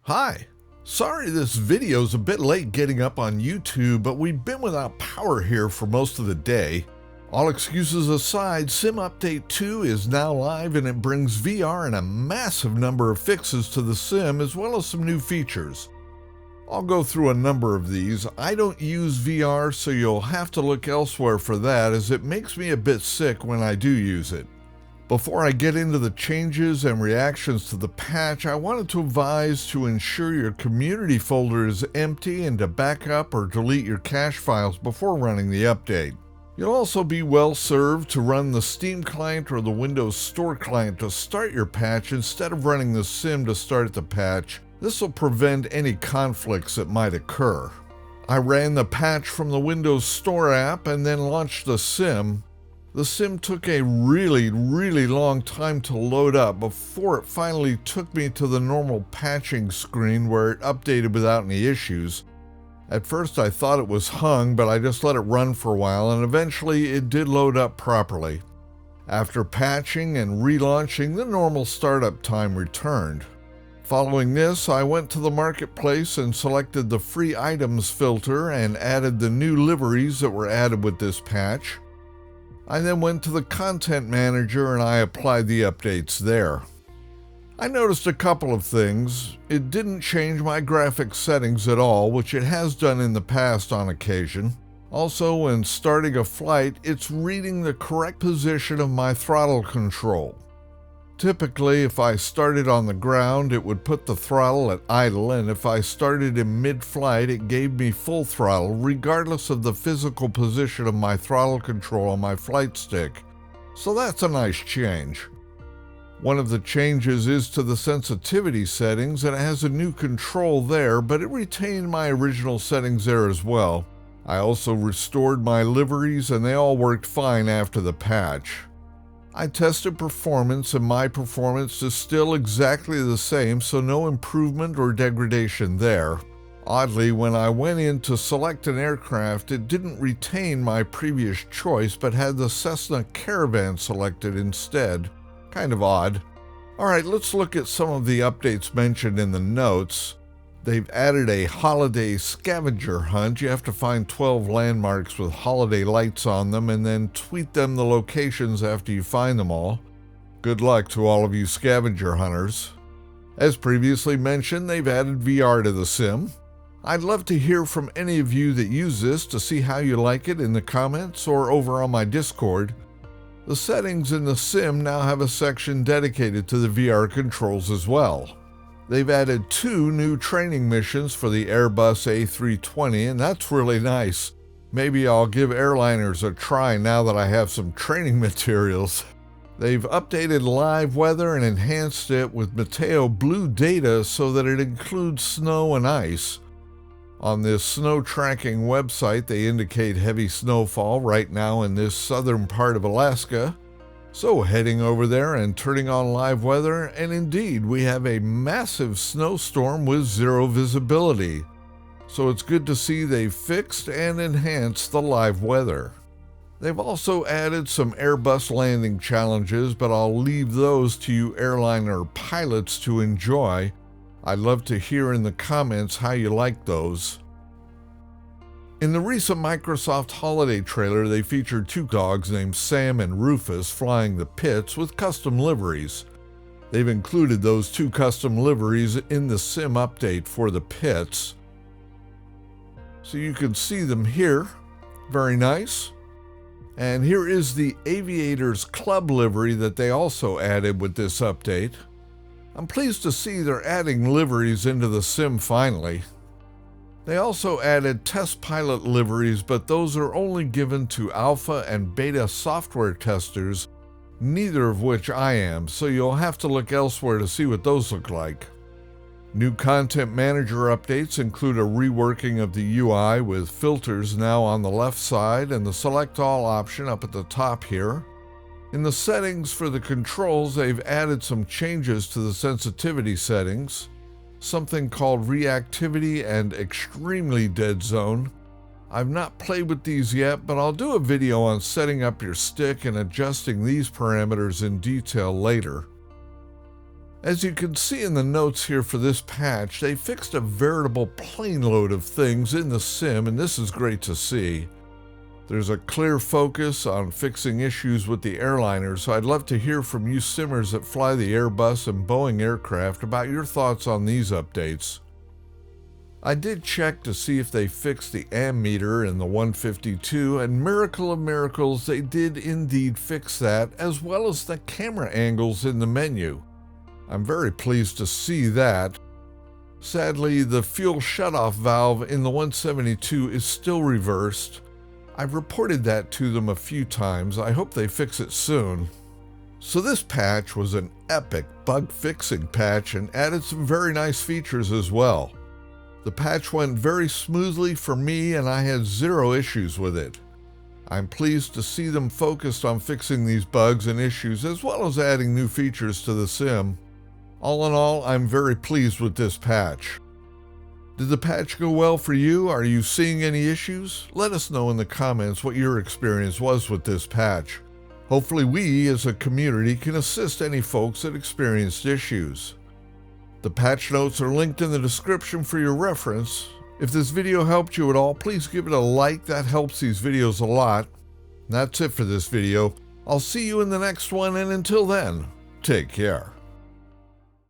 Hi! Sorry this video's a bit late getting up on YouTube, but we've been without power here for most of the day. All excuses aside, Sim Update 2 is now live and it brings VR and a massive number of fixes to the sim as well as some new features. I'll go through a number of these. I don't use VR, so you'll have to look elsewhere for that as it makes me a bit sick when I do use it. Before I get into the changes and reactions to the patch, I wanted to advise to ensure your community folder is empty and to back up or delete your cache files before running the update. You'll also be well served to run the Steam client or the Windows Store client to start your patch instead of running the sim to start the patch. This will prevent any conflicts that might occur. I ran the patch from the Windows Store app and then launched the sim. The sim took a really long time to load up before it finally took me to the normal patching screen where it updated without any issues. At first I thought it was hung, but I just let it run for a while and eventually it did load up properly. After patching and relaunching, the normal startup time returned. Following this, I went to the marketplace and selected the free items filter and added the new liveries that were added with this patch. I then went to the content manager and I applied the updates there. I noticed a couple of things. It didn't change my graphics settings at all, which it has done in the past on occasion. Also, when starting a flight, it's reading the correct position of my throttle control. Typically, if I started on the ground, it would put the throttle at idle, and if I started in mid-flight, it gave me full throttle, regardless of the physical position of my throttle control on my flight stick. So that's a nice change. One of the changes is to the sensitivity settings, and it has a new control there, but it retained my original settings there as well. I also restored my liveries, and they all worked fine after the patch. I tested performance and my performance is still exactly the same, so no improvement or degradation there. Oddly, when I went in to select an aircraft, it didn't retain my previous choice but had the Cessna Caravan selected instead. Kind of odd. Alright, let's look at some of the updates mentioned in the notes. They've added a holiday scavenger hunt. You have to find 12 landmarks with holiday lights on them and then tweet them the locations after you find them all. Good luck to all of you scavenger hunters. As previously mentioned, they've added VR to the sim. I'd love to hear from any of you that use this to see how you like it in the comments or over on my Discord. The settings in the sim now have a section dedicated to the VR controls as well. They've added 2 new training missions for the Airbus A320, and that's really nice. Maybe I'll give Airliners a try now that I have some training materials. They've updated live weather and enhanced it with Meteo Blue data so that it includes snow and ice. On this snow tracking website, they indicate heavy snowfall right now in this southern part of Alaska. So heading over there and turning on live weather, and indeed we have a massive snowstorm with zero visibility. So it's good to see they've fixed and enhanced the live weather. They've also added some Airbus landing challenges, but I'll leave those to you airliner pilots to enjoy. I'd love to hear in the comments how you like those. In the recent Microsoft holiday trailer, they featured 2 dogs named Sam and Rufus flying the pits with custom liveries. They've included those 2 custom liveries in the sim update for the pits. So you can see them here. Very nice. And here is the Aviators Club livery that they also added with this update. I'm pleased to see they're adding liveries into the sim finally. They also added test pilot liveries, but those are only given to alpha and beta software testers, neither of which I am, so you'll have to look elsewhere to see what those look like. New content manager updates include a reworking of the UI with filters now on the left side and the select all option up at the top here. In the settings for the controls, they've added some changes to the sensitivity settings. Something called reactivity and extremely dead zone. I've not played with these yet, but I'll do a video on setting up your stick and adjusting these parameters in detail later. As you can see in the notes here for this patch, they fixed a veritable plane load of things in the sim, and this is great to see. There's a clear focus on fixing issues with the Airliners, so I'd love to hear from you simmers that fly the Airbus and Boeing aircraft about your thoughts on these updates. I did check to see if they fixed the ammeter in the 152, and miracle of miracles, they did indeed fix that, as well as the camera angles in the menu. I'm very pleased to see that. Sadly, the fuel shutoff valve in the 172 is still reversed. I've reported that to them a few times. I hope they fix it soon. So this patch was an epic bug fixing patch and added some very nice features as well. The patch went very smoothly for me and I had zero issues with it. I'm pleased to see them focused on fixing these bugs and issues as well as adding new features to the sim. All in all, I'm very pleased with this patch. Did the patch go well for you? Are you seeing any issues? Let us know in the comments what your experience was with this patch. Hopefully we, as a community, can assist any folks that experienced issues. The patch notes are linked in the description for your reference. If this video helped you at all, please give it a like. That helps these videos a lot. That's it for this video. I'll see you in the next one, and until then, take care.